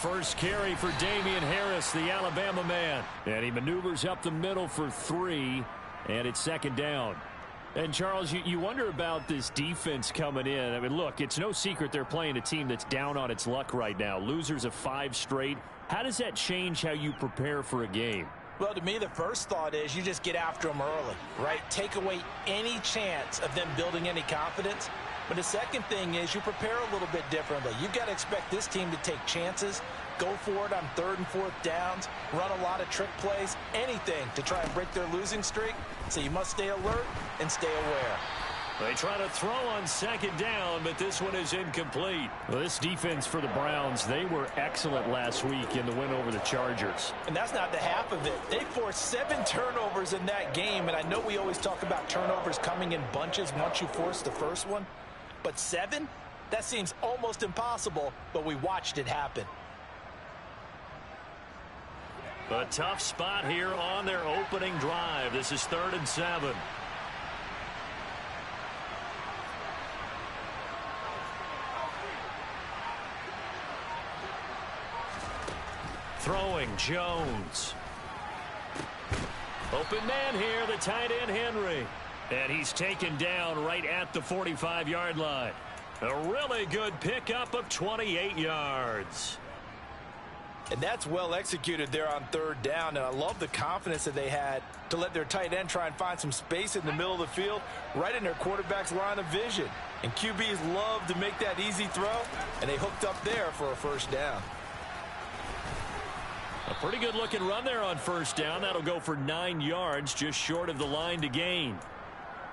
First carry for Damian Harris, the Alabama man. And he maneuvers up the middle for 3, and it's second down. And, Charles, you wonder about this defense coming in. I mean, look, it's no secret they're playing a team that's down on its luck right now. Losers of 5 straight. How does that change how you prepare for a game? Well, to me, the first thought is you just get after them early, right? Take away any chance of them building any confidence. But the second thing is you prepare a little bit differently. You've got to expect this team to take chances, go for it on 3rd and 4th downs, run a lot of trick plays, anything to try and break their losing streak. So you must stay alert and stay aware. They try to throw on second down, but this one is incomplete. Well, this defense for the Browns, they were excellent last week in the win over the Chargers. And that's not the half of it. They forced 7 turnovers in that game, and I know we always talk about turnovers coming in bunches once you force the first one. But 7? That seems almost impossible, but we watched it happen. A tough spot here on their opening drive. This is 3rd and 7. Throwing Jones. Open man here, the tight end Henry. And he's taken down right at the 45-yard line. A really good pickup of 28 yards. And that's well executed there on 3rd down. And I love the confidence that they had to let their tight end try and find some space in the middle of the field, right in their quarterback's line of vision. And QBs love to make that easy throw, and they hooked up there for a first down. A pretty good looking run there on 1st down. That'll go for 9 yards, just short of the line to gain.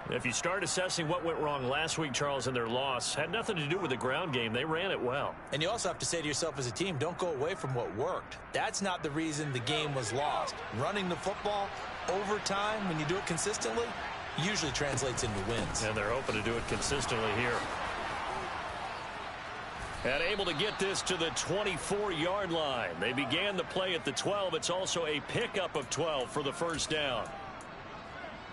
If you start assessing what went wrong last week, Charles, in their loss, had nothing to do with the ground game. They ran it well. And you also have to say to yourself as a team, don't go away from what worked. That's not the reason the game was lost. Running the football over time, when you do it consistently, usually translates into wins. And they're hoping to do it consistently here. And able to get this to the 24-yard line. They began the play at the 12. It's also a pickup of 12 for the first down.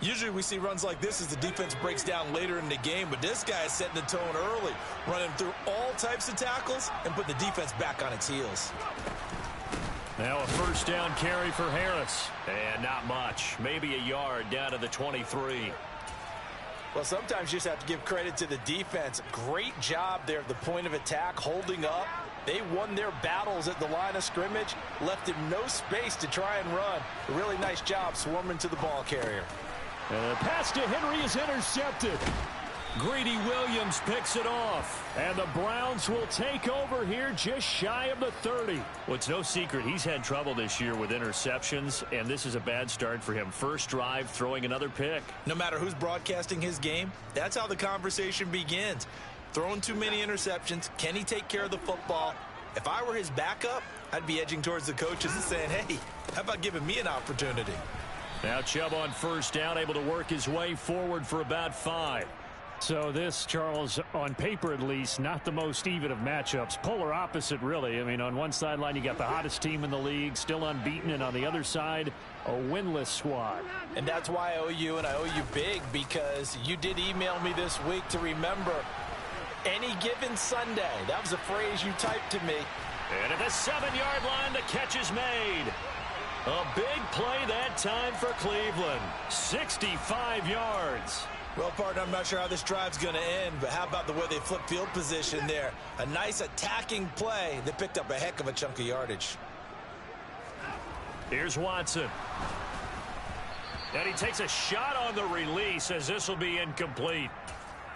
Usually we see runs like this as the defense breaks down later in the game, but this guy is setting the tone early, running through all types of tackles and put the defense back on its heels. Now a first down carry for Harris. And not much. Maybe a yard down to the 23. Well, sometimes you just have to give credit to the defense. Great job there at the point of attack, holding up. They won their battles at the line of scrimmage, left him no space to try and run. A really nice job swarming to the ball carrier. And the pass to Henry is intercepted. Greedy Williams picks it off. And the Browns will take over here just shy of the 30. Well, it's no secret he's had trouble this year with interceptions, and this is a bad start for him. First drive, throwing another pick. No matter who's broadcasting his game, that's how the conversation begins. Throwing too many interceptions. Can he take care of the football? If I were his backup, I'd be edging towards the coaches and saying, hey, how about giving me an opportunity? Now Chubb on first down, able to work his way forward for about 5. So this, Charles, on paper at least, not the most even of matchups. Polar opposite, really. I mean, on one sideline, you got the hottest team in the league, still unbeaten, and on the other side, a winless squad. And that's why I owe you, and I owe you big, because you did email me this week to remember any given Sunday. That was a phrase you typed to me. And at the 7-yard line, the catch is made. A big play that time for Cleveland. 65 yards. Well, partner, I'm not sure how this drive's going to end, but how about the way they flipped field position there? A nice attacking play that picked up a heck of a chunk of yardage. Here's Watson. And he takes a shot on the release as this will be incomplete.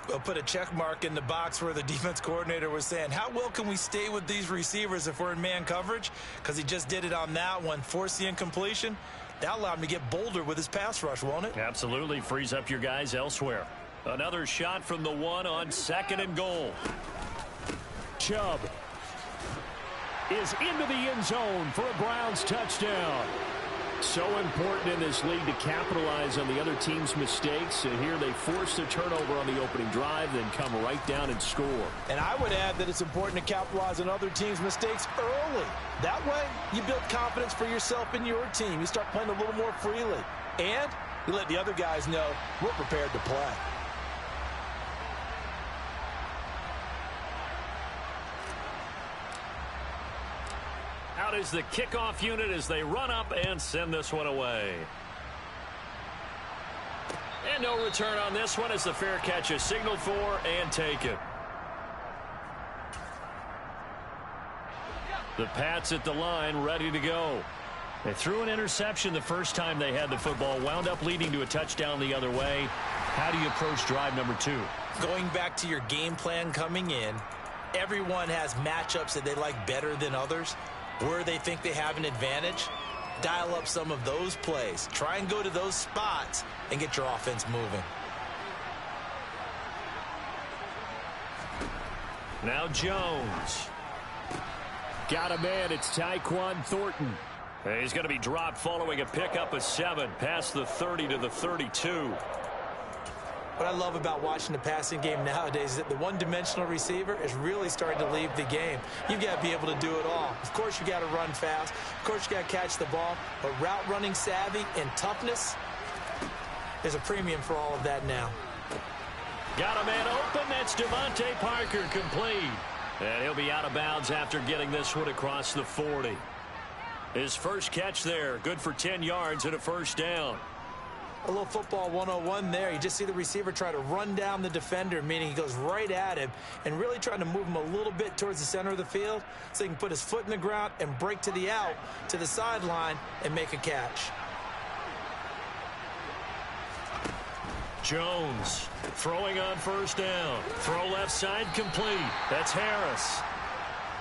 We'll put a check mark in the box where the defense coordinator was saying, how well can we stay with these receivers if we're in man coverage? Because he just did it on that one, forced the incompletion. That allowed him to get bolder with his pass rush, won't it? Absolutely. Frees up your guys elsewhere. Another shot from the 1 on 2nd and goal. Chubb is into the end zone for a Browns touchdown. So important in this league to capitalize on the other team's mistakes. And here they force the turnover on the opening drive, then come right down and score. And I would add that it's important to capitalize on other teams' mistakes early. That way, you build confidence for yourself and your team. You start playing a little more freely. And you let the other guys know we're prepared to play. Out is the kickoff unit as they run up and send this one away. And no return on this one as the fair catch is signaled for and taken. The Pats at the line, ready to go. They threw an interception the first time they had the football, wound up leading to a touchdown the other way. How do you approach drive number 2? Going back to your game plan coming in, everyone has matchups that they like better than others. Where they think they have an advantage, dial up some of those plays. Try and go to those spots and get your offense moving. Now Jones. Got a man. It's Tyquan Thornton. He's going to be dropped following a pickup of 7 past the 30 to the 32. What I love about watching the passing game nowadays is that the one-dimensional receiver is really starting to leave the game. You've got to be able to do it all. Of course, you got to run fast. Of course, you got to catch the ball. But route running savvy and toughness, there's a premium for all of that now. Got a man open. That's Devontae Parker, complete. And he'll be out of bounds after getting this one across the 40. His first catch there, good for 10 yards and a first down. A little football 101 there. You just see the receiver try to run down the defender, meaning he goes right at him and really trying to move him a little bit towards the center of the field so he can put his foot in the ground and break to the out, to the sideline, and make a catch. Jones throwing on first down. Throw left side complete. That's Harris.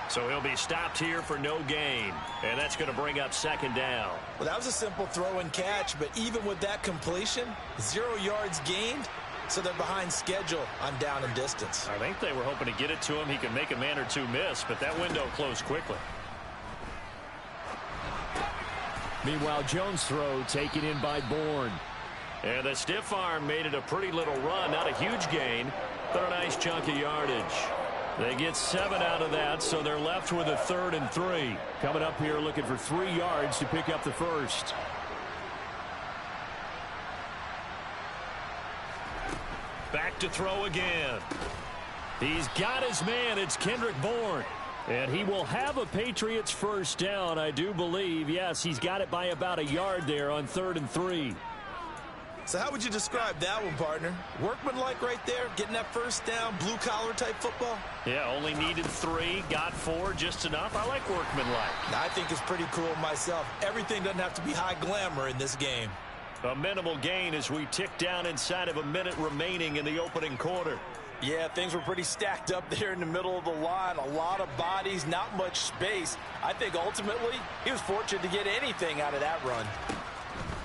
So he'll be stopped here for no gain. And that's going to bring up second down. Well, that was a simple throw and catch, but even with that completion, 0 yards gained, so they're behind schedule on down and distance. I think they were hoping to get it to him. He could make a man or two miss, but that window closed quickly. Meanwhile, Jones' throw taken in by Bourne. And the stiff arm made it a pretty little run. Not a huge gain, but a nice chunk of yardage. They get 7 out of that, so they're left with a 3rd and 3. Coming up here looking for 3 yards to pick up the first. Back to throw again. He's got his man. It's Kendrick Bourne. And he will have a Patriots first down, I do believe. Yes, he's got it by about a yard there on 3rd and 3. So how would you describe that one, partner? Workmanlike right there, getting that first down, blue-collar type football? Yeah, only needed 3, got 4, just enough. I like workmanlike. I think it's pretty cool myself. Everything doesn't have to be high glamour in this game. A minimal gain as we tick down inside of a minute remaining in the opening quarter. Yeah, things were pretty stacked up there in the middle of the line. A lot of bodies, not much space. I think ultimately he was fortunate to get anything out of that run.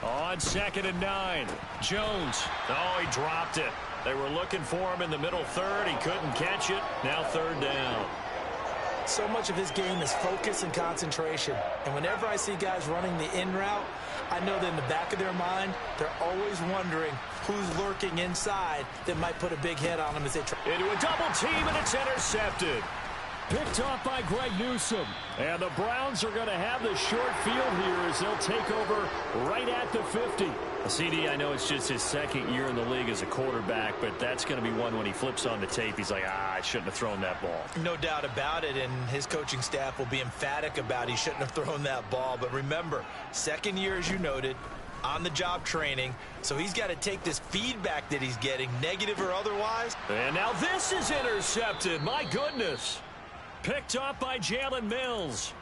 On 2nd and 9, Jones. Oh, he dropped it. They were looking for him in the middle 3rd. He couldn't catch it. Now 3rd down. So much of his game is focus and concentration. And whenever I see guys running the in route, I know that in the back of their mind, they're always wondering who's lurking inside that might put a big hit on them as they try. Into a double team, and it's intercepted. Picked off by Greg Newsome. And the Browns are going to have the short field here as they'll take over right at the 50. CD, I know it's just his 2nd year in the league as a quarterback, but that's going to be one when he flips on the tape. He's like, I shouldn't have thrown that ball. No doubt about it, and his coaching staff will be emphatic about he shouldn't have thrown that ball. But remember, 2nd year, as you noted, on-the-job training, so he's got to take this feedback that he's getting, negative or otherwise. And now this is intercepted. My goodness. Picked off by Jalen Mills.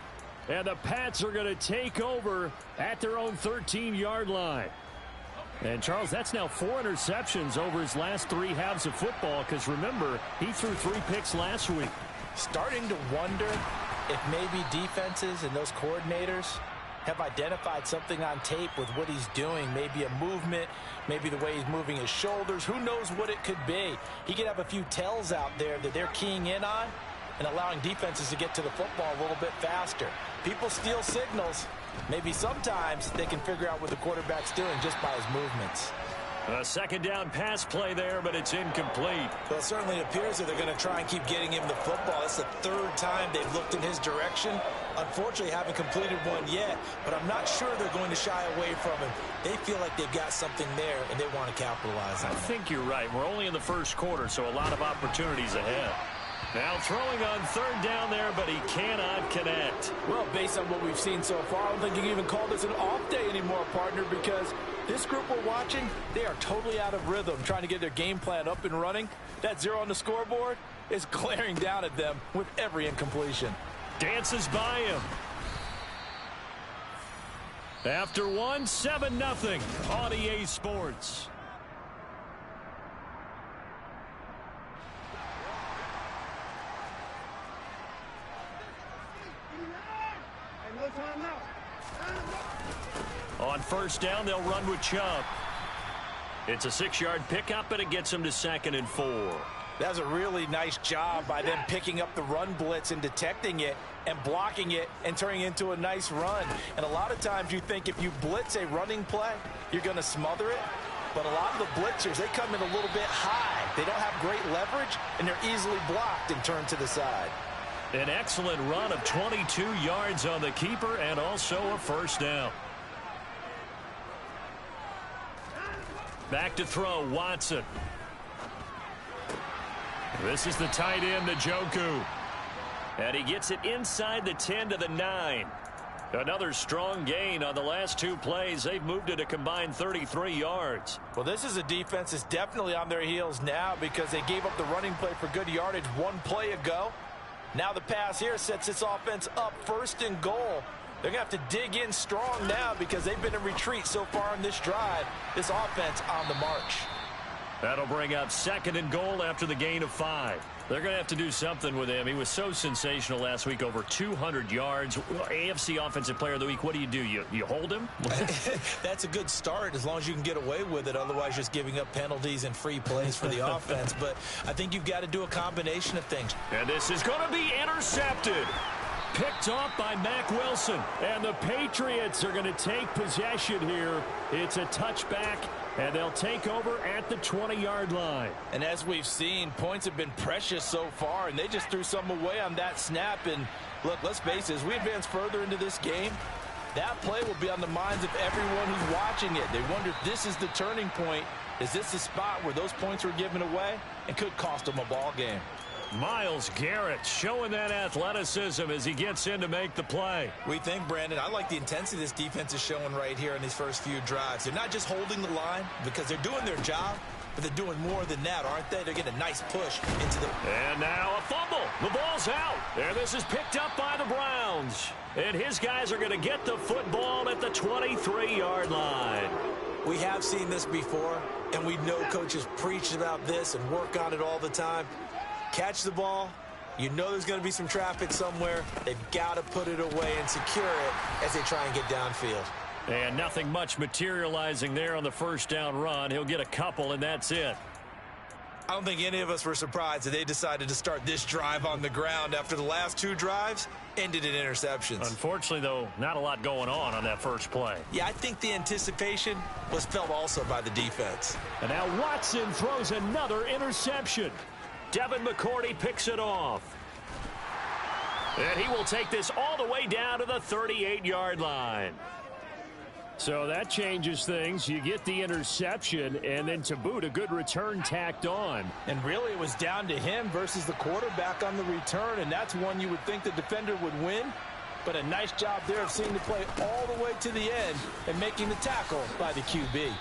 And the Pats are going to take over at their own 13-yard line. And, Charles, that's now 4 interceptions over his last 3 halves of football because, remember, he threw 3 picks last week. Starting to wonder if maybe defenses and those coordinators have identified something on tape with what he's doing. Maybe a movement, maybe the way he's moving his shoulders. Who knows what it could be? He could have a few tells out there that they're keying in on and allowing defenses to get to the football a little bit faster. People steal signals. Maybe sometimes they can figure out what the quarterback's doing just by his movements. A 2nd down pass play there, but it's incomplete. Well, it certainly appears that they're going to try and keep getting him the football. It's the 3rd time they've looked in his direction. Unfortunately, haven't completed one yet, but I'm not sure they're going to shy away from him. They feel like they've got something there, and they want to capitalize on it. I think you're right. We're only in the 1st quarter, so a lot of opportunities ahead. Now throwing on third down there, but he cannot connect. Well, based on what we've seen so far, I don't think you can even call this an off day anymore, partner, because this group we're watching, they are totally out of rhythm, trying to get their game plan up and running. That 0 on the scoreboard is glaring down at them with every incompletion. Dances by him. After one, 7-0 on EA Sports. On first down, they'll run with Chubb. It's a 6-yard pickup, and it gets them to 2nd and 4. That's a really nice job by them picking up the run blitz and detecting it and blocking it and turning it into a nice run. And a lot of times you think if you blitz a running play, you're going to smother it. But a lot of the blitzers, they come in a little bit high. They don't have great leverage, and they're easily blocked and turned to the side. An excellent run of 22 yards on the keeper and also a first down. Back to throw, Watson. This is the tight end, Njoku. And he gets it inside the 10 to the 9. Another strong gain on the last 2 plays. They've moved it a combined 33 yards. Well, this is a defense that's definitely on their heels now because they gave up the running play for good yardage 1 play ago. Now the pass here sets this offense up 1st and goal. They're going to have to dig in strong now because they've been in retreat so far in this drive. This offense on the march. That'll bring up 2nd and goal after the gain of 5. They're going to have to do something with him. He was so sensational last week, over 200 yards. AFC Offensive Player of the Week, what do? You hold him? That's a good start as long as you can get away with it. Otherwise, just giving up penalties and free plays for the offense. But I think you've got to do a combination of things. And this is going to be intercepted. Picked off by Mack Wilson. And the Patriots are going to take possession here. It's a touchback, and they'll take over at the 20-yard line. And as we've seen, points have been precious so far, and they just threw some away on that snap. And look, let's face it, as we advance further into this game, that play will be on the minds of everyone who's watching it. They wonder if this is the turning point. Is this the spot where those points were given away and could cost them a ball game? Myles Garrett showing that athleticism as he gets in to make the play. We think, Brandon, I like the intensity this defense is showing right here in these first few drives. They're not just holding the line because they're doing their job, but they're doing more than that, aren't they? They're getting a nice push into the... And now a fumble. The ball's out. And this is picked up by the Browns. And his guys are going to get the football at the 23-yard line. We have seen this before, and we know coaches preach about this and work on it all the time. Catch the ball. You know there's going to be some traffic somewhere. They've got to put it away and secure it as they try and get downfield. And nothing much materializing there on the first down run. He'll get a couple, and that's it. I don't think any of us were surprised that they decided to start this drive on the ground after the last 2 drives ended in interceptions. Unfortunately, though, not a lot going on that first play. Yeah, I think the anticipation was felt also by the defense. And now Watson throws another interception. Devin McCourty picks it off. And he will take this all the way down to the 38-yard line. So that changes things. You get the interception, and then to boot, a good return tacked on. And really, it was down to him versus the quarterback on the return, and that's one you would think the defender would win. But a nice job there of seeing the play all the way to the end and making the tackle by the QB.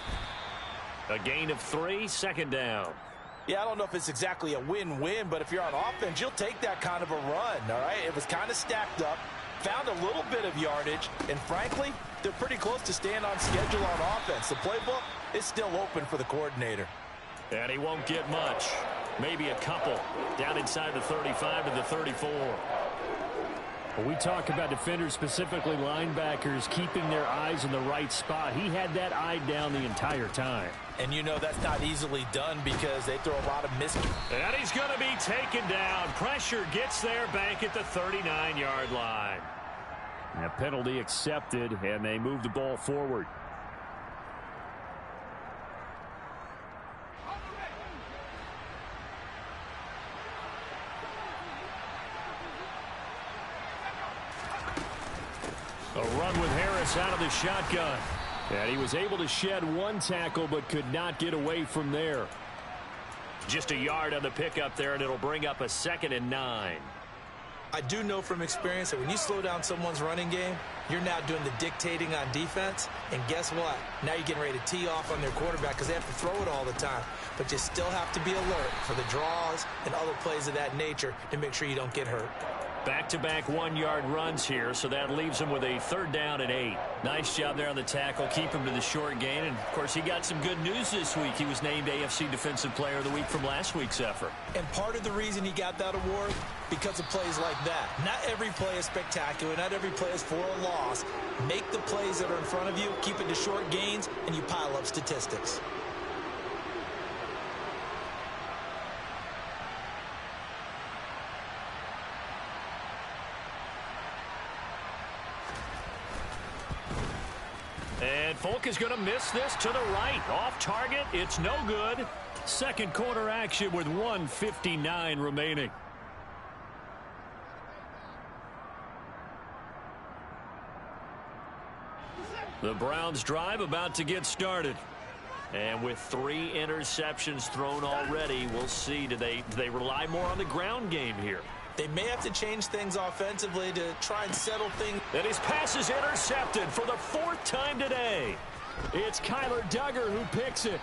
A gain of 3, 2nd down. Yeah, I don't know if it's exactly a win-win, but if you're on offense, you'll take that kind of a run, all right? It was kind of stacked up, found a little bit of yardage, and frankly, they're pretty close to staying on schedule on offense. The playbook is still open for the coordinator. And he won't get much. Maybe a couple. Down inside the 35 to the 34. When we talk about defenders, specifically linebackers, keeping their eyes in the right spot, he had that eye down the entire time. And you know that's not easily done because they throw a lot of miscues. And he's going to be taken down. Pressure gets there back at the 39-yard line. And a penalty accepted, and they move the ball forward. A run with Harris out of the shotgun. And he was able to shed 1 tackle but could not get away from there. Just a yard on the pickup there, and it'll bring up a 2nd and 9. I do know from experience that when you slow down someone's running game, you're now doing the dictating on defense. And guess what? Now you're getting ready to tee off on their quarterback because they have to throw it all the time. But you still have to be alert for the draws and other plays of that nature to make sure you don't get hurt. Back-to-back 1-yard runs here, so that leaves him with a 3rd down and 8. Nice job there on the tackle. Keep him to the short gain. And, of course, he got some good news this week. He was named AFC Defensive Player of the Week from last week's effort. And part of the reason he got that award, because of plays like that. Not every play is spectacular. Not every play is for a loss. Make the plays that are in front of you, keep it to short gains, and you pile up statistics. And Folk is going to miss this to the right. Off target. It's no good. Second quarter action with 1:59 remaining. The Browns drive about to get started. And with 3 interceptions thrown already, we'll see. Do they rely more on the ground game here? They may have to change things offensively to try and settle things. And his pass is intercepted for the 4th time today. It's Kyler Duggar who picks it.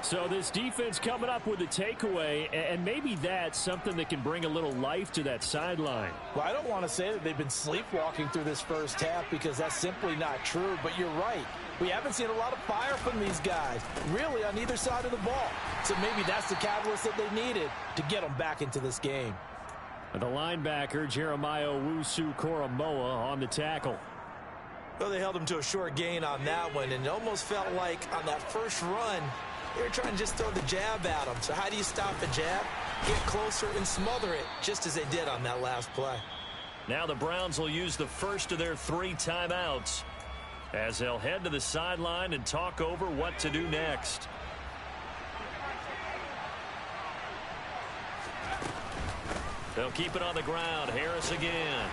So this defense coming up with a takeaway, and maybe that's something that can bring a little life to that sideline. Well, I don't want to say that they've been sleepwalking through this first half because that's simply not true, but you're right. We haven't seen a lot of fire from these guys, really, on either side of the ball. So maybe that's the catalyst that they needed to get them back into this game. The linebacker, Jeremiah Owusu-Koramoah, on the tackle. Well, they held him to a short gain on that one, and it almost felt like on that first run, they were trying to just throw the jab at him. So how do you stop a jab? Get closer and smother it, just as they did on that last play. Now the Browns will use the first of their 3 timeouts as they'll head to the sideline and talk over what to do next. They'll keep it on the ground. Harris again.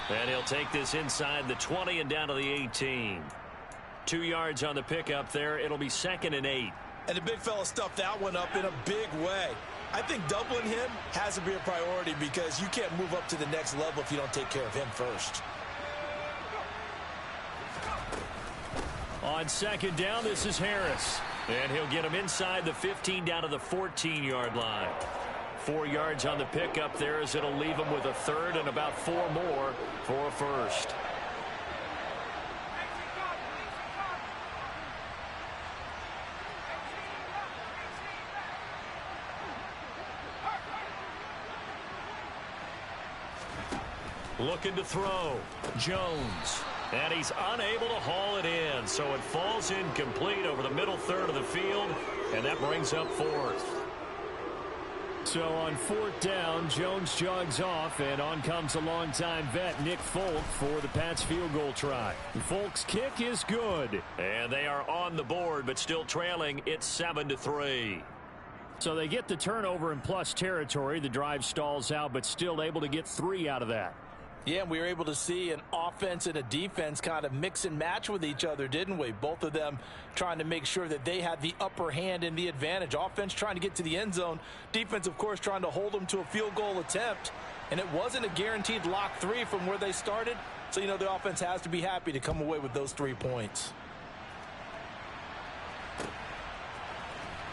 And he'll take this inside the 20 and down to the 18. 2 yards on the pickup there. It'll be 2nd and 8. And the big fella stuffed that one up in a big way. I think doubling him has to be a priority because you can't move up to the next level if you don't take care of him first. On 2nd down, this is Harris. And he'll get him inside the 15 down to the 14-yard line. 4 yards on the pickup there as it'll leave him with a 3rd and about 4 more for a first. Looking to throw. Jones. And he's unable to haul it in. So it falls incomplete over the middle third of the field. And that brings up 4th. So on 4th down, Jones jogs off. And on comes a longtime vet, Nick Folk, for the Pats field goal try. Folk's kick is good. And they are on the board, but still trailing. It's 7-3. So they get the turnover in plus territory. The drive stalls out, but still able to get 3 out of that. Yeah, we were able to see an offense and a defense kind of mix and match with each other, didn't we? Both of them trying to make sure that they had the upper hand and the advantage. Offense trying to get to the end zone. Defense, of course, trying to hold them to a field goal attempt. And it wasn't a guaranteed lock 3 from where they started. So, you know, the offense has to be happy to come away with those 3 points.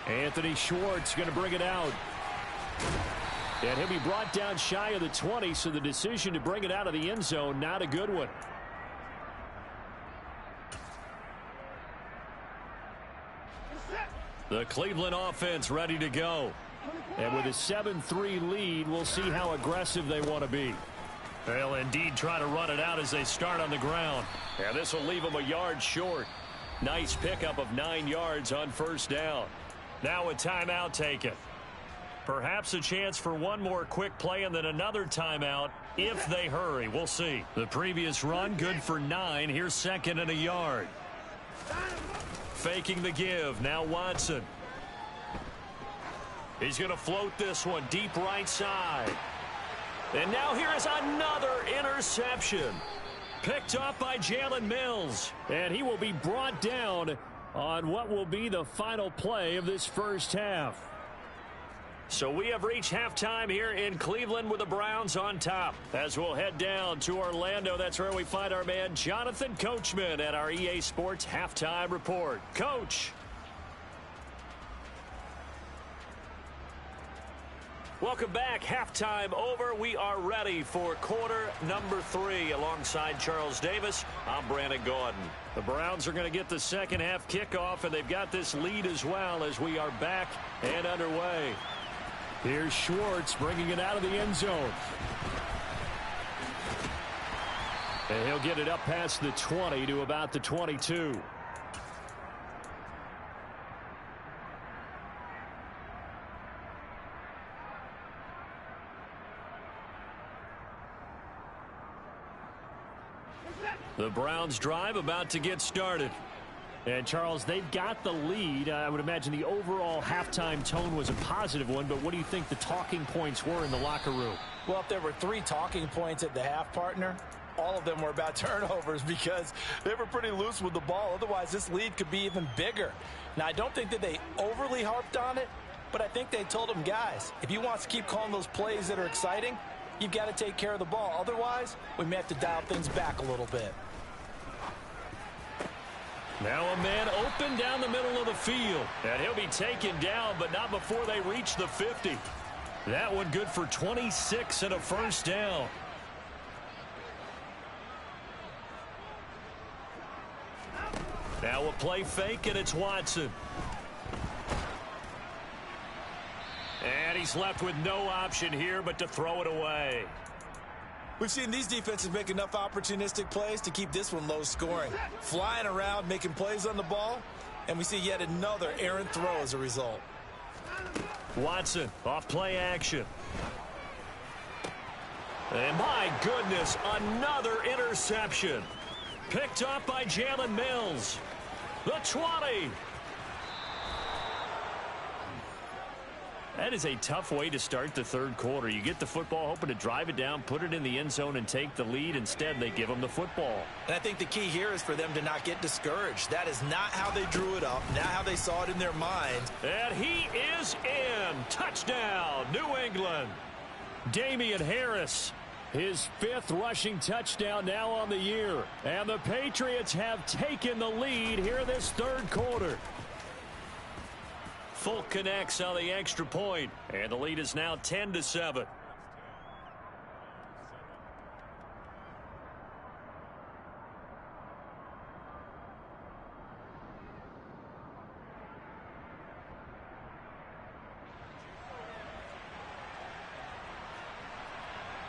Anthony Schwartz going to bring it out. And he'll be brought down shy of the 20, so the decision to bring it out of the end zone, not a good one. The Cleveland offense ready to go. And with a 7-3 lead, we'll see how aggressive they want to be. They'll indeed try to run it out as they start on the ground. And this will leave them a yard short. Nice pickup of 9 yards on 1st down. Now a timeout taken. Perhaps a chance for one more quick play and then another timeout if they hurry. We'll see. The previous run good for 9. Here's 2nd and a yard. Faking the give. Now Watson. He's going to float this one deep right side. And now here is another interception. Picked up by Jalen Mills. And he will be brought down on what will be the final play of this first half. So we have reached halftime here in Cleveland with the Browns on top. As we'll head down to Orlando, that's where we find our man Jonathan Coachman at our EA Sports Halftime Report. Coach. Welcome back. Halftime over. We are ready for quarter number 3. Alongside Charles Davis, I'm Brandon Gaudin. The Browns are going to get the second half kickoff, and they've got this lead as well as we are back and underway. Here's Schwartz bringing it out of the end zone. And he'll get it up past the 20 to about the 22. The Browns drive about to get started. And, Charles, they've got the lead. I would imagine the overall halftime tone was a positive one, but what do you think the talking points were in the locker room? Well, if there were 3 talking points at the half, partner, all of them were about turnovers because they were pretty loose with the ball. Otherwise, this lead could be even bigger. Now, I don't think that they overly harped on it, but I think they told them, guys, if you want to keep calling those plays that are exciting, you've got to take care of the ball. Otherwise, we may have to dial things back a little bit. Now a man open down the middle of the field. And he'll be taken down, but not before they reach the 50. That one good for 26 and a first down. Now a play fake, and it's Watson. And he's left with no option here but to throw it away. We've seen these defenses make enough opportunistic plays to keep this one low scoring. Flying around, making plays on the ball, and we see yet another errant throw as a result. Watson, off play action. And my goodness, another interception. Picked up by Jalen Mills. The 20. That is a tough way to start the third quarter. You get the football, hoping to drive it down, put it in the end zone, and take the lead. Instead, they give them the football. And I think the key here is for them to not get discouraged. That is not how they drew it up, not how they saw it in their mind. And he is in. Touchdown, New England. Damian Harris, his 5th rushing touchdown now on the year. And the Patriots have taken the lead here in this third quarter. Fulk connects on the extra point, and the lead is now 10-7.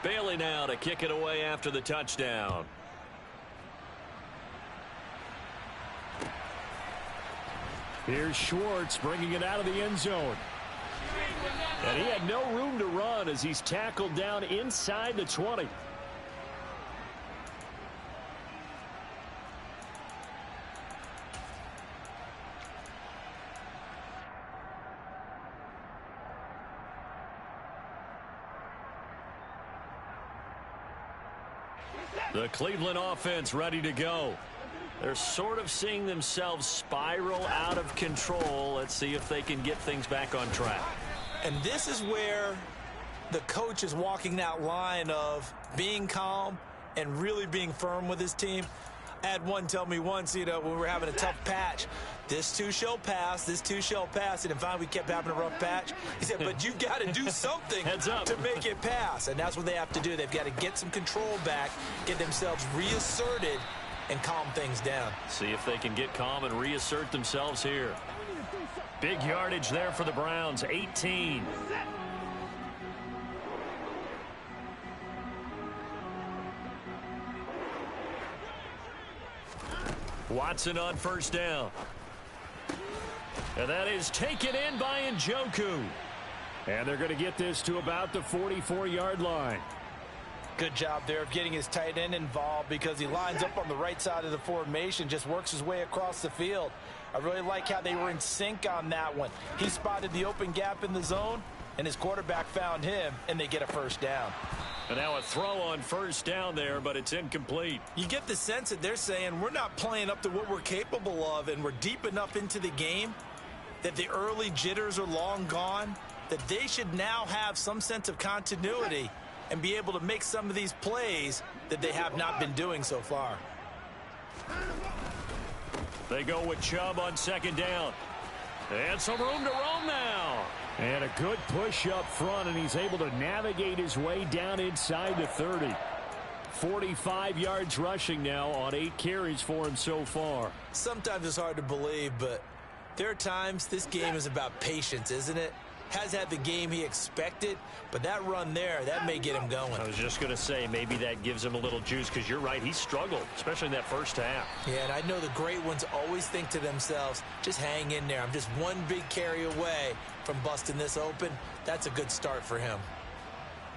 Bailey now to kick it away after the touchdown. Here's Schwartz bringing it out of the end zone. And he had no room to run as he's tackled down inside the 20. The Cleveland offense ready to go. They're sort of seeing themselves spiral out of control. Let's see if they can get things back on track. And this is where the coach is walking that line of being calm and really being firm with his team. I had one tell me once, when we were having a tough patch, this too shall pass, this too shall pass. And finally we kept having a rough patch. He said, but you've got to do something to make it pass. And that's what they have to do. They've got to get some control back, get themselves reasserted, and calm things down. See if they can get calm and reassert themselves here. Big yardage there for the Browns, 18. Watson on first down. And that is taken in by Njoku. And they're going to get this to about the 44-yard line. Good job there of getting his tight end involved because he lines up on the right side of the formation, just works his way across the field. I really like how they were in sync on that one. He spotted the open gap in the zone, and his quarterback found him, and they get a first down. And now a throw on first down there, but it's incomplete. You get the sense that they're saying we're not playing up to what we're capable of, and we're deep enough into the game that the early jitters are long gone, that they should now have some sense of continuity and be able to make some of these plays that they have not been doing so far. They go with Chubb on second down. And some room to roam now. And a good push up front, and he's able to navigate his way down inside the 30. 45 yards rushing now on 8 carries for him so far. Sometimes it's hard to believe, but there are times this game is about patience, isn't it? Has had the game he expected, but that run there, that may get him going. I was just going to say, maybe that gives him a little juice, because you're right, he struggled, especially in that first half. Yeah, and I know the great ones always think to themselves, just hang in there. I'm just one big carry away from busting this open. That's a good start for him.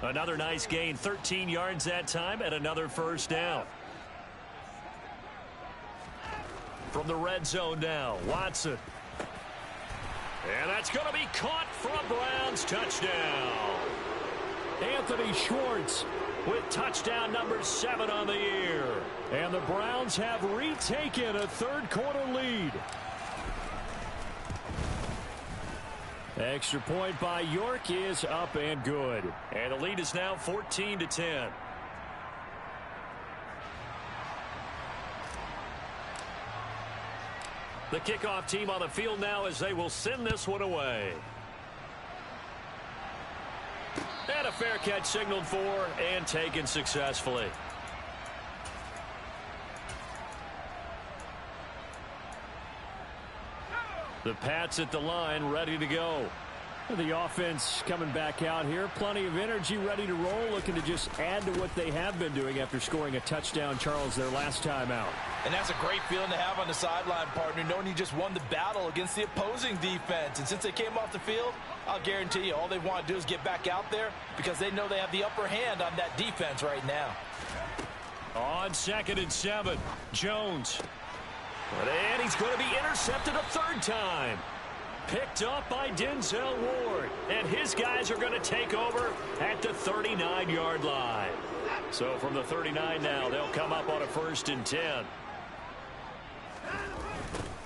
Another nice gain, 13 yards that time, and another first down. From the red zone now, Watson. And that's going to be caught for a Browns touchdown. Anthony Schwartz with touchdown number 7 on the year. And the Browns have retaken a third-quarter lead. Extra point by York is up and good. And the lead is now 14-10. The kickoff team on the field now as they will send this one away. And a fair catch signaled for and taken successfully. The Pats at the line, ready to go. The offense coming back out here. Plenty of energy, ready to roll, looking to just add to what they have been doing after scoring a touchdown, Charles, their last time out. And that's a great feeling to have on the sideline, partner, knowing you just won the battle against the opposing defense. And since they came off the field, I'll guarantee you all they want to do is get back out there because they know they have the upper hand on that defense right now. On 2nd and 7, Jones. And he's going to be intercepted a third time. Picked up by Denzel Ward. And his guys are going to take over at the 39-yard line. So from the 39 now, they'll come up on a 1st and 10.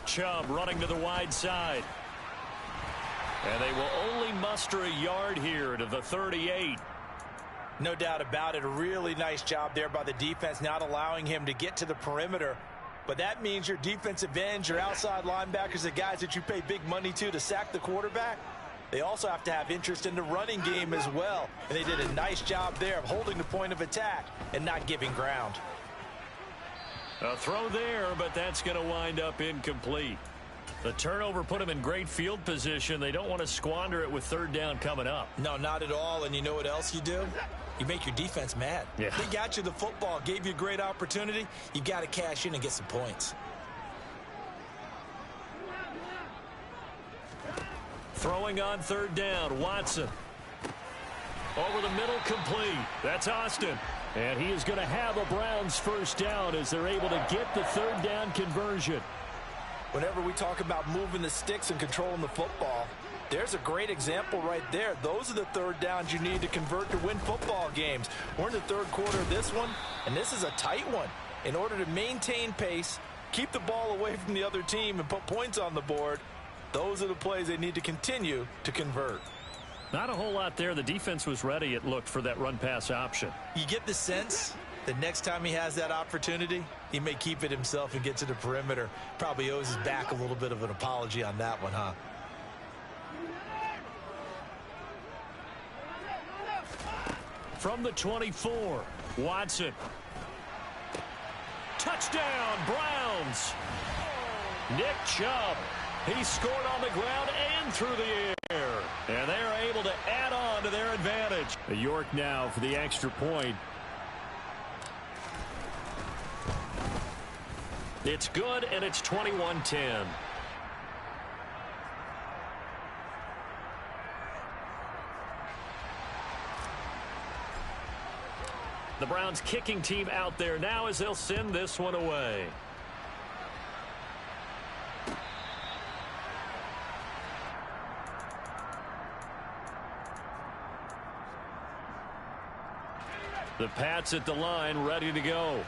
Chubb running to the wide side. And they will only muster a yard here to the 38. No doubt about it. A really nice job there by the defense, not allowing him to get to the perimeter. But that means your defensive ends, your outside linebackers, the guys that you pay big money to sack the quarterback, they also have to have interest in the running game as well. And they did a nice job there of holding the point of attack and not giving ground. A throw there, but that's going to wind up incomplete. The turnover put them in great field position. They don't want to squander it with 3rd down coming up. No, not at all. And you know what else you do? You make your defense mad. Yeah. They got you the football, gave you a great opportunity. You got to cash in and get some points. Throwing on 3rd down, Watson. Over the middle, complete. That's Austin. And he is going to have a Browns 1st down as they're able to get the 3rd down conversion. Whenever we talk about moving the sticks and controlling the football, there's a great example right there. Those are the 3rd downs you need to convert to win football games. We're in the 3rd quarter of this one, and this is a tight one. In order to maintain pace, keep the ball away from the other team, and put points on the board, those are the plays they need to continue to convert. Not a whole lot there. The defense was ready, it looked, for that run-pass option. You get the sense that next time he has that opportunity, he may keep it himself and get to the perimeter. Probably owes his back a little bit of an apology on that one, huh? From the 24, Watson. Touchdown, Browns. Nick Chubb. He scored on the ground and through the air. And they're able to add on to their advantage. York now for the extra point. It's good, and it's 21-10. The Browns kicking team out there now as they'll send this one away. The Pats at the line, ready to go.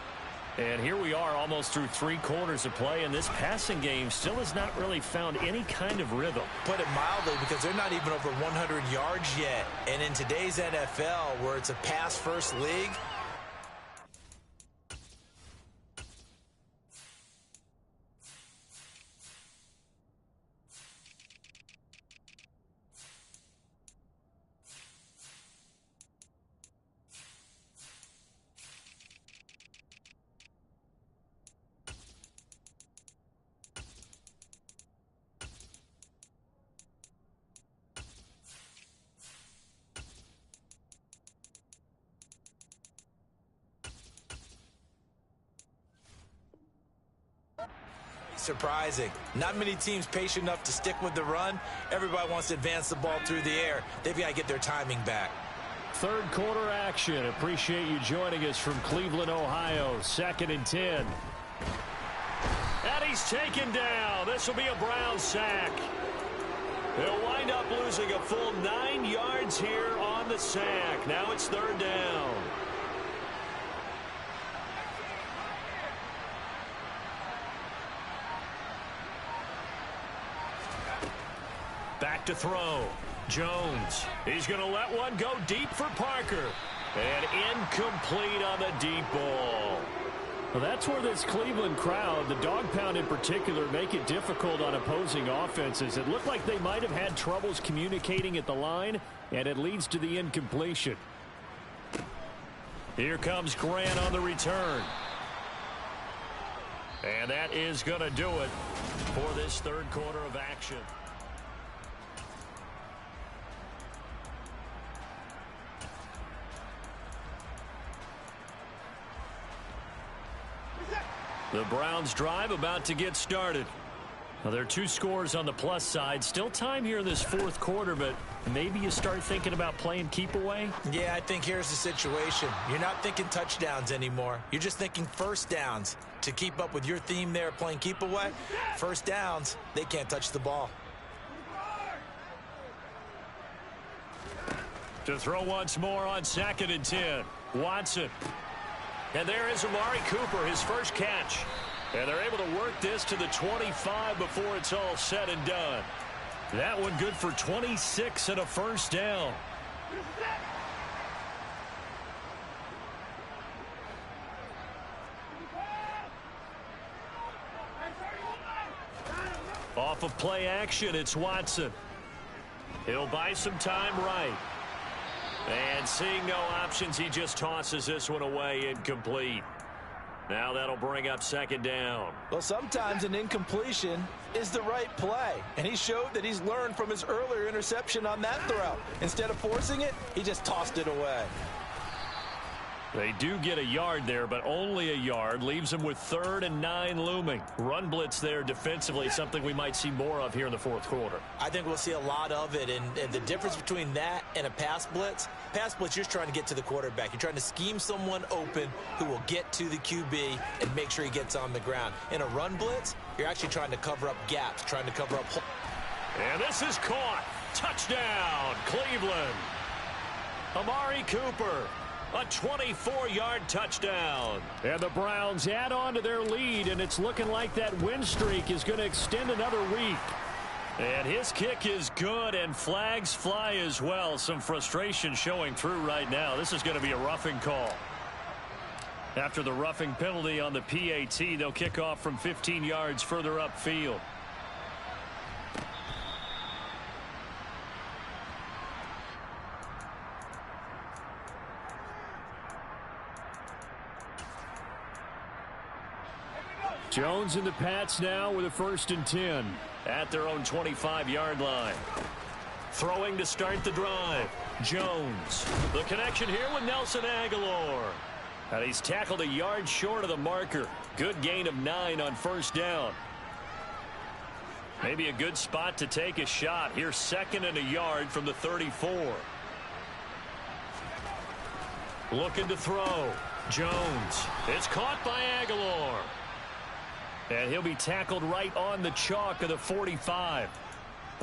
And here we are almost through 3 quarters of play, and this passing game still has not really found any kind of rhythm. Put it mildly, because they're not even over 100 yards yet. And in today's NFL, where it's a pass-first league, surprising. Not many teams patient enough to stick with the run. Everybody wants to advance the ball through the air. They've got to get their timing back. Third quarter action. Appreciate you joining us from Cleveland, Ohio. 2nd and 10. And he's taken down. This will be a Brown sack. They'll wind up losing a full 9 yards here on the sack. Now it's 3rd down. Back to throw. Jones. He's going to let one go deep for Parker. And incomplete on the deep ball. Well, that's where this Cleveland crowd, the dog pound in particular, make it difficult on opposing offenses. It looked like they might have had troubles communicating at the line, and it leads to the incompletion. Here comes Grant on the return. And that is going to do it for this third quarter of action. The Browns drive about to get started. Well, there are 2 scores on the plus side. Still time here in this 4th quarter, but maybe you start thinking about playing keep away? Yeah, I think here's the situation. You're not thinking touchdowns anymore. You're just thinking first downs. To keep up with your theme there, playing keep away, first downs, they can't touch the ball. To throw once more on 2nd and 10. Watson. And there is Amari Cooper, his first catch. And they're able to work this to the 25 before it's all said and done. That one good for 26 and a first down. Off of play action, it's Watson. He'll buy some time right. And seeing no options, he just tosses this one away, incomplete. Now that'll bring up 2nd down. Well, sometimes an incompletion is the right play. And he showed that he's learned from his earlier interception on that throw. Instead of forcing it, he just tossed it away. They do get a yard there, but only a yard. Leaves them with 3rd and 9 looming. Run blitz there defensively, something we might see more of here in the 4th quarter. I think we'll see a lot of it. And the difference between that and a pass blitz, you're just trying to get to the quarterback. You're trying to scheme someone open who will get to the QB and make sure he gets on the ground. In a run blitz, you're actually trying to cover up gaps, trying to cover up holes. And this is caught. Touchdown, Cleveland. Amari Cooper. A 24-yard touchdown. And the Browns add on to their lead, and it's looking like that win streak is going to extend another week. And his kick is good, and flags fly as well. Some frustration showing through right now. This is going to be a roughing call. After the roughing penalty on the PAT, they'll kick off from 15 yards further upfield. Jones and the Pats now with a 1st and 10 at their own 25-yard line. Throwing to start the drive. Jones. The connection here with Nelson Agholor. And he's tackled a yard short of the marker. Good gain of 9 on 1st down. Maybe a good spot to take a shot. Here's 2nd and a yard from the 34. Looking to throw. Jones. It's caught by Agholor. And he'll be tackled right on the chalk of the 45.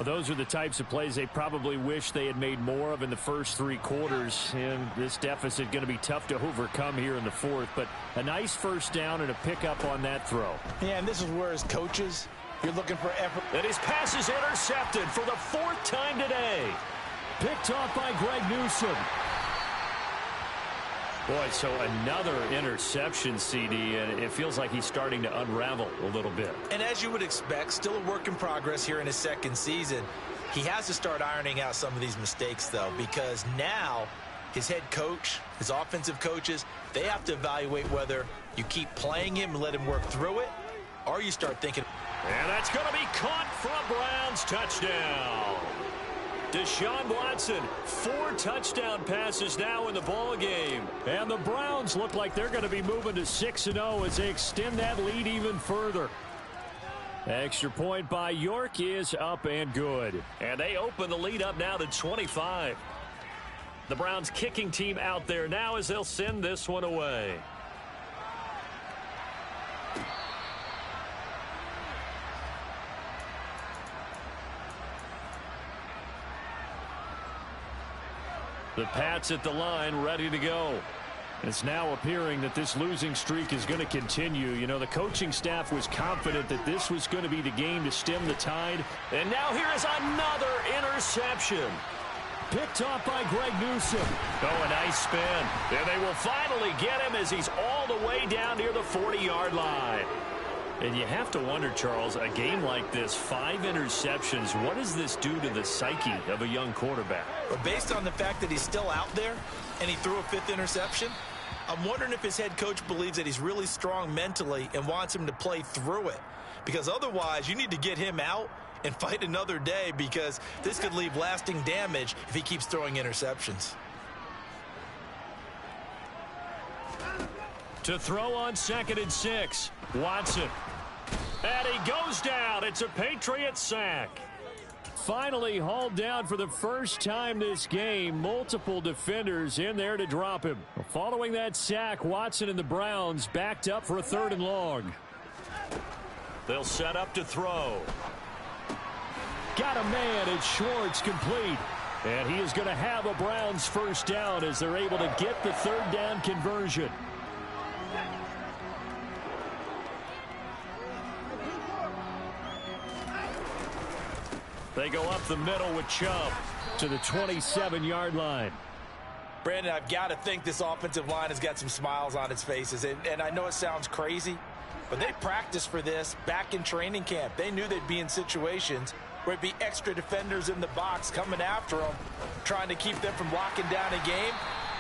Well, those are the types of plays they probably wish they had made more of in the first 3 quarters. And this deficit going to be tough to overcome here in the fourth. But a nice first down and a pickup on that throw. Yeah, and this is where as coaches, you're looking for effort. And his pass is intercepted for the 4th time today. Picked off by Greg Newsome. Boy, so another interception, CD, and it feels like he's starting to unravel a little bit. And as you would expect, still a work in progress here in his 2nd season. He has to start ironing out some of these mistakes, though, because now his head coach, his offensive coaches, they have to evaluate whether you keep playing him and let him work through it, or you start thinking. And that's going to be caught for a Browns touchdown. Deshaun Watson, 4 touchdown passes now in the ball game. And the Browns look like they're going to be moving to 6-0 as they extend that lead even further. Extra point by York is up and good. And they open the lead up now to 25. The Browns kicking team out there now as they'll send this one away. The Pats at the line, ready to go. It's now appearing that this losing streak is going to continue. You know, the coaching staff was confident that this was going to be the game to stem the tide. And now here is another interception. Picked off by Greg Newsome. Oh, a nice spin. And they will finally get him as he's all the way down near the 40-yard line. And you have to wonder, Charles, a game like this, 5 interceptions, what does this do to the psyche of a young quarterback? But based on the fact that he's still out there and he threw a 5th interception, I'm wondering if his head coach believes that he's really strong mentally and wants him to play through it. Because otherwise, you need to get him out and fight another day, because this could leave lasting damage if he keeps throwing interceptions. To throw on 2nd and 6, Watson. And he goes down. It's a Patriot sack. Finally hauled down for the first time this game. Multiple defenders in there to drop him. Following that sack, Watson and the Browns backed up for a 3rd and long. They'll set up to throw. Got a man, it's Schwartz, complete. And he is going to have a Browns first down as they're able to get the 3rd down conversion. They go up the middle with Chubb to the 27-yard line. Brandon, I've got to think this offensive line has got some smiles on its faces. And I know it sounds crazy, but they practiced for this back in training camp. They knew they'd be in situations where it'd be extra defenders in the box coming after them, trying to keep them from locking down a game.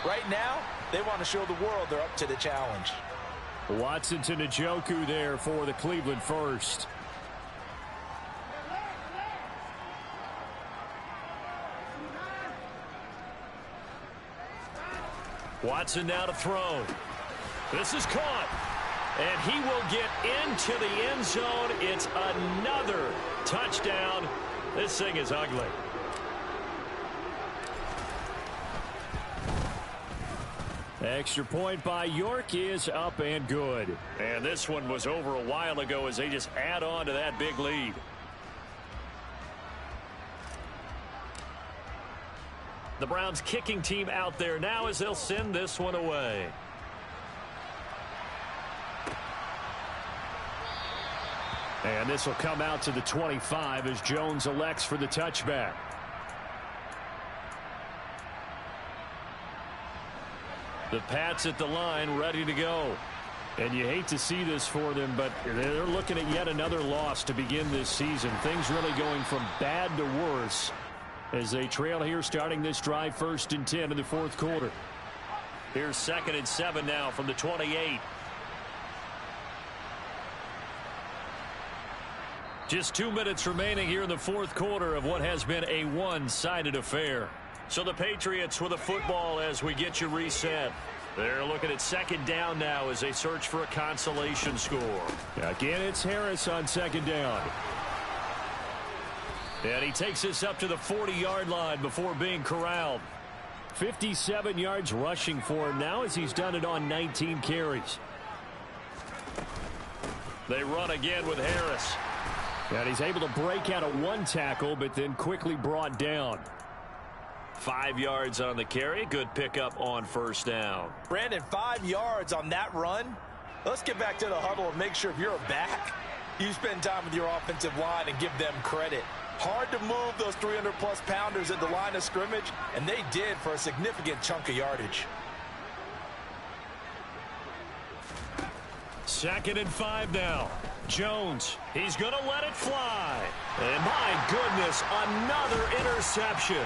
Right now, they want to show the world they're up to the challenge. Watson to Njoku there for the Cleveland first. Watson now to throw. This is caught. And he will get into the end zone. It's another touchdown. This thing is ugly. Extra point by York is up and good. And this one was over a while ago as they just add on to that big lead. The Browns kicking team out there now as they'll send this one away. And this will come out to the 25 as Jones elects for the touchback. The Pats at the line ready to go. And you hate to see this for them, but they're looking at yet another loss to begin this season. Things really going from bad to worse as they trail here starting this drive 1st and 10 in the 4th quarter. Here's 2nd and 7 now from the 28. Just 2 minutes remaining here in the 4th quarter of what has been a one-sided affair. So the Patriots with a football as we get you reset. They're looking at 2nd down now as they search for a consolation score. Again, it's Harris on 2nd down. And he takes this up to the 40-yard line before being corralled. 57 yards rushing for him now as he's done it on 19 carries. They run again with Harris. And he's able to break out of one tackle, but then quickly brought down. 5 yards on the carry. Good pickup on first down. Brandon, 5 yards on that run. Let's get back to the huddle and make sure if you're a back, you spend time with your offensive line and give them credit. Hard to move those 300-plus pounders at the line of scrimmage, and they did for a significant chunk of yardage. 2nd and 5 now. Jones, he's going to let it fly. And my goodness, another interception.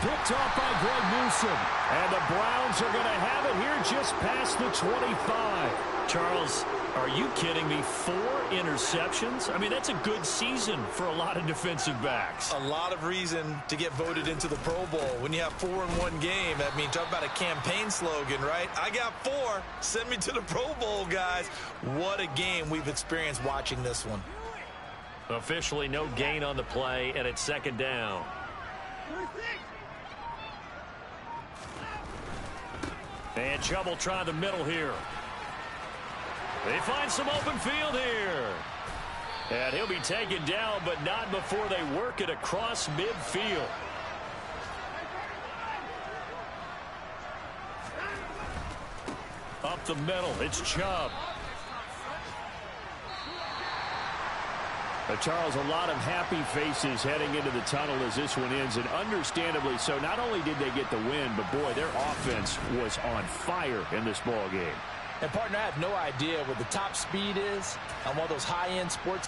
Picked off by Greg Newsome. And the Browns are going to have it here just past the 25. Charles, are you kidding me? 4 interceptions? I mean, that's a good season for a lot of defensive backs. A lot of reason to get voted into the Pro Bowl. When you have 4 in one game, I mean, talk about a campaign slogan, right? I got 4. Send me to the Pro Bowl, guys. What a game we've experienced watching this one. Officially no gain on the play, and it's 2nd down. And Chubb will try the middle here. They find some open field here. And he'll be taken down, but not before they work it across midfield. Up the middle, it's Chubb. Charles, a lot of happy faces heading into the tunnel as this one ends, and understandably so. Not only did they get the win, but boy, their offense was on fire in this ball game. And partner, I have no idea what the top speed is on one of those high-end sports